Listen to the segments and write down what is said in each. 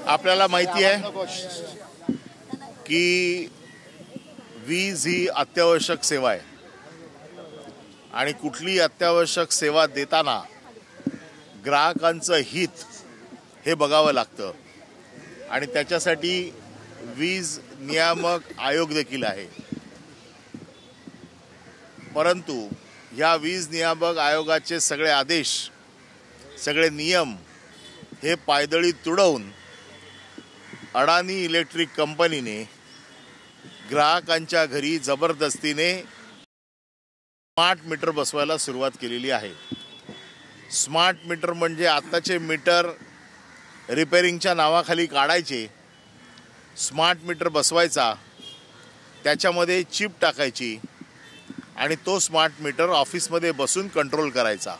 आपल्याला माहिती आहे की वीज ही अत्यावश्यक सेवा आहे आणि कुठली अत्यावश्यक सेवा देताना ग्राहकांचं हित हे बघावं लागतं आणि त्याच्यासाठी वीज नियामक आयोग देखील आहे। परंतु या वीज नियामक आयोगाचे सगळे आदेश, सगळे नियम हे पायदळी तुडवून अडानी इलेक्ट्रिक कंपनीने ग्राहकांच्या घरी जबरदस्तीने स्मार्ट मीटर बसवायला सुरुवात केलेली आहे। स्मार्ट मीटर म्हणजे आताचे मीटर रिपेअरिंगच्या नावाखाली काढायचे, स्मार्ट मीटर बसवायचा, त्याच्यामध्ये चिप टाकायची आणि तो स्मार्ट मीटर ऑफिसमध्ये बसून कंट्रोल करायचा।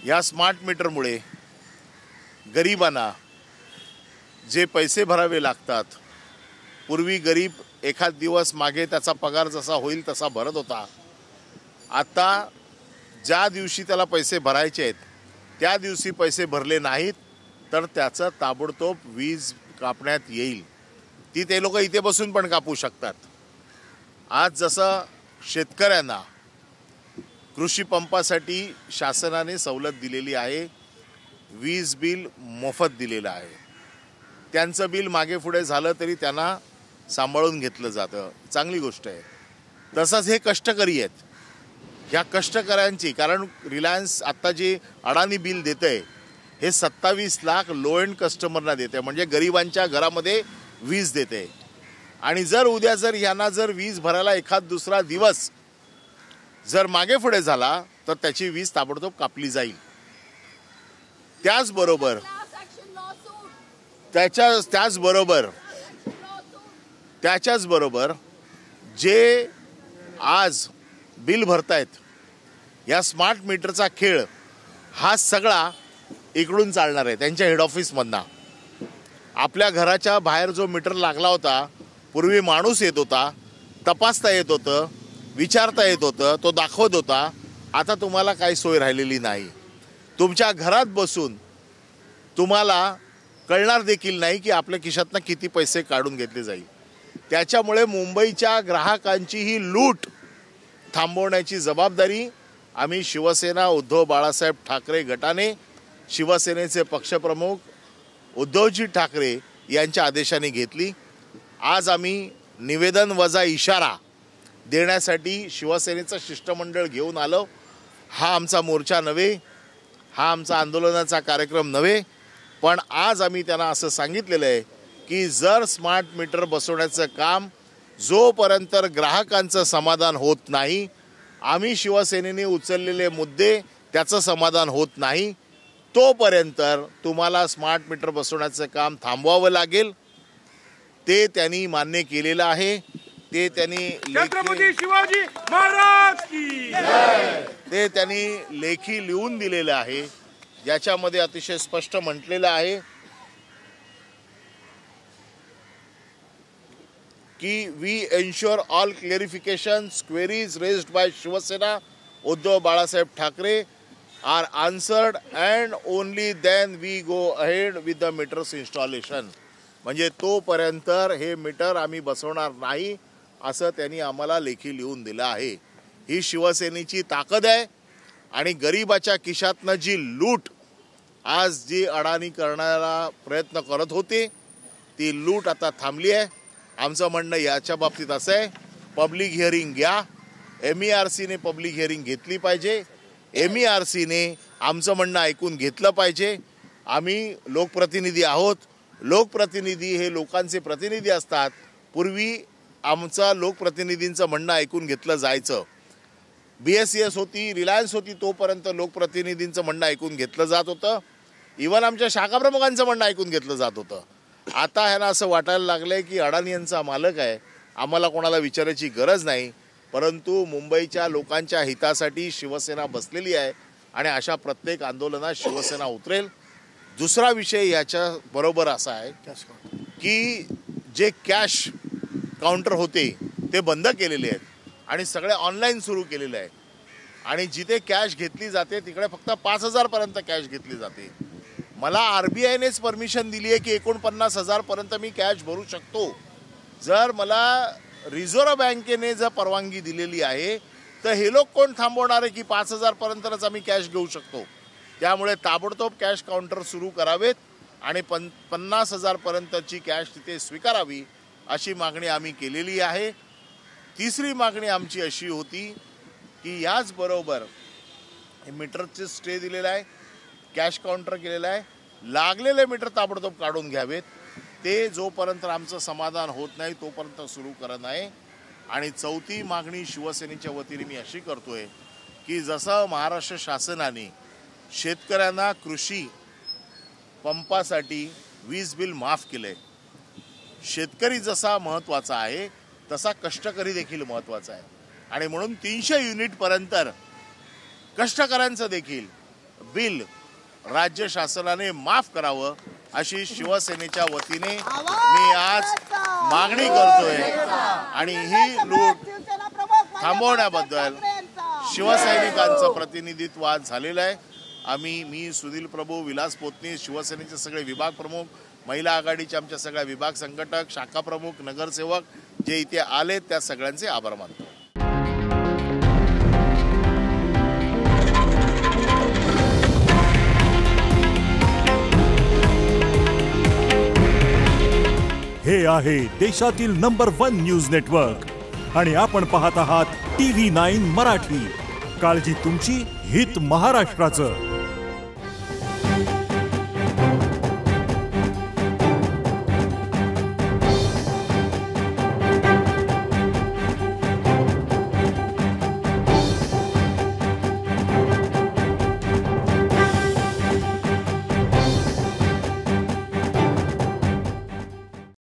या स्मार्ट मीटरमुळे गरिबांना जे पैसे भरावे लागतात, पूर्वी गरीब एखाद दिवस मागे त्याचा पगार जसा होईल तसा भरत होता, आता ज्या दिवशी त्याला पैसे भरायचे आहेत त्या दिवशी पैसे भरले नाहीत तर त्याचं ताबडतोब वीज कापण्यात येईल। ती ते लोक इथे बसून पण कापू शकतात। आज जसं शेतकऱ्यांना कृषी पंपासाठी शासनाने सवलत दिलेली आहे, वीज बिल मोफत दिलेलं आहे, त्यांचं बिल मागे पुढे झालं तरी त्यांना सांभाळून घेतलं जातं, चांगली गोष्ट आहे। तसंच हे कष्टकरी आहेत, ह्या कष्टकऱ्यांची, कारण रिलायन्स आत्ता जे अडानी बिल देत आहे हे 27 लाख लो एंड कस्टमरना देते, म्हणजे गरिबांच्या घरामध्ये वीज देते। आणि जर उद्या जर यांना जर वीज भरायला एखाद दुसरा दिवस जर मागे पुढे झाला तर त्याची वीज ताबडतोब कापली जाईल। त्याच्याचबरोबर जे आज बिल भरतायत, या स्मार्ट मीटरचा खेळ हा सगळा इकडून चालणार आहे, त्यांच्या हेड ऑफिसमधनं। आपल्या घराच्या बाहेर जो मीटर लागला होता, पूर्वी माणूस येत होता, तपासता येत होतं, विचारता येत होतं, तो दाखवत होता, आता तुम्हाला काही सोय राहिलेली नाही। तुमच्या घरात बसून तुम्हाला कळणार देखील नाही की आपल्या खिशातनं किती पैसे काढून घेतले जाईल। त्याच्यामुळे मुंबईच्या ग्राहकांची ही लूट थांबवण्याची जबाबदारी आम्ही शिवसेना उद्धव बाळासाहेब ठाकरे गटाने, शिवसेनेचे पक्षप्रमुख उद्धवजी ठाकरे यांच्या आदेशाने घेतली। आज आम्ही निवेदन वजा इशारा देण्यासाठी शिवसेनेचं शिष्टमंडळ घेऊन आलो। हा आमचा मोर्चा नव्हे, हा आमचा आंदोलनाचा कार्यक्रम नव्हे, पण आज आम्ही त्यांना असं सांगितलेलं आहे की जर स्मार्ट मीटर बसवण्याचं काम जोपर्यंत ग्राहकांचं समाधान होत नाही, आम्ही शिवसेनेने उचललेले मुद्दे त्याचं समाधान होत नाही, तोपर्यंत तुम्हाला स्मार्ट मीटर बसवण्याचं काम थांबवावं लागेल। ते त्यांनी मान्य केलेलं आहे, ते त्यांनी छत्रपती शिवाजी महाराज की जय, ते त्यांनी लेखी लिहून दिलेलं आहे, ज्याच्यामध्ये अतिशय स्पष्ट म्हटलेलं आहे की we ensure all clarifications queries raised by Shiv Sena Uddhav Balasaheb Thackeray are answered and only then we go ahead with the meters installation. म्हणजे तोपर्यंत हे मीटर आम्ही बसवणार नाही असं त्यांनी आम्हाला लेखी लिहून दिलं आहे। ही शिवसेनेची ताकद आहे आणि गरिबाच्या खिशातनं जी लूट आज जी अडानी करण्याला प्रयत्न करत होते ती लूट आता थांबली आहे। आमचं म्हणणं याच्या बाबतीत असं आहे, पब्लिक हिअरिंग घ्या, MERCने पब्लिक हिअरिंग घेतली पाहिजे, MERCने आमचं म्हणणं ऐकून घेतलं पाहिजे। आम्ही लोकप्रतिनिधी आहोत, लोकप्रतिनिधी हे लोकांचे प्रतिनिधी असतात। पूर्वी आमचा लोकप्रतिनिधींचं म्हणणं ऐकून घेतलं जायचं, BSES होती, रिलायन्स होती, तोपर्यंत लोकप्रतिनिधींचं म्हणणं ऐकून घेतलं जात होतं, इव्हन आमच्या शाखाप्रमुखांचं म्हणणं ऐकून घेतलं जात होतं। आता ह्यांना असं वाटायला लागलंय की अडानी यांचा मालक आहे, आम्हाला कोणाला विचारायची गरज नाही, परंतु मुंबईच्या लोकांच्या हितासाठी शिवसेना बसलेली आहे आणि अशा प्रत्येक आंदोलनात शिवसेना उतरेल। दुसरा विषय याच्या बरोबर असा आहे की जे कॅश काउंटर होते ते बंद केलेले आहेत आणि सगळे ऑनलाईन सुरू केलेले आहे। आणि जिथे कॅश घेतली जाते तिकडे फक्त 5,000 पर्यंत कॅश घेतली जाते. मला RBIनेच परमिशन दिली आहे की 49,000 पर्यंत मी कॅश भरू शकतो. जर मला रिझर्व्ह बँकेने जर परवानगी दिलेली आहे तर हे लोक कोण थांबवणार आहे की 5,000 पर्यंतच आम्ही कॅश घेऊ शकतो. त्यामुळे ताबडतोब कॅश काउंटर सुरू करावेत आणि 50,000 पर्यंतची कॅश तिथे स्वीकारावी अशी मागणी आम्ही केलेली आहे. तिसरी मागणी आमची अशी होती की याचबरोबर मीटरचे स्टे दिलेला आहे, कॅश काउंटर केलेलं आहे, लागलेले मीटर ताबडतोब काढून घ्यावेत. ते जोपर्यंत आमचं समाधान होत नाही तोपर्यंत सुरू करत नाही. आणि चौथी मागणी शिवसेनेच्या वतीने मी अशी करतोय की जसं महाराष्ट्र शासनाने शेतकऱ्यांना कृषी पंपासाठी वीज बिल माफ केलंय, शेतकरी जसा महत्त्वाचा आहे तसा कष्टकरी देखील महत्त्वाचा आहे. आणि म्हणून 300 युनिटपर्यंत कष्टकऱ्यांचं देखील बिल राज्य शासनाने माफ करावं अशी शिवसेनेच्या वतीने मी आज मागणी करतोय. आणि ही लूट थांबवण्याबद्दल शिवसैनिकांचं प्रतिनिधित्व आज झालेलं आहे. मी सुनील प्रभू, विलास पोतनी, शिवसेनेचे सगळे विभाग प्रमुख, महिला आघाडीचे आमच्या सगळ्या विभाग संघटक, शाखा प्रमुख, नगरसेवक जे इथे आले त्या सगळ्यांचे आभार मानतो. हे आहे देशातील नंबर 1 न्यूज नेटवर्क आणि आपण पाहत आहात TV9 मराठी. काळजी तुमची, हित महाराष्ट्राचं.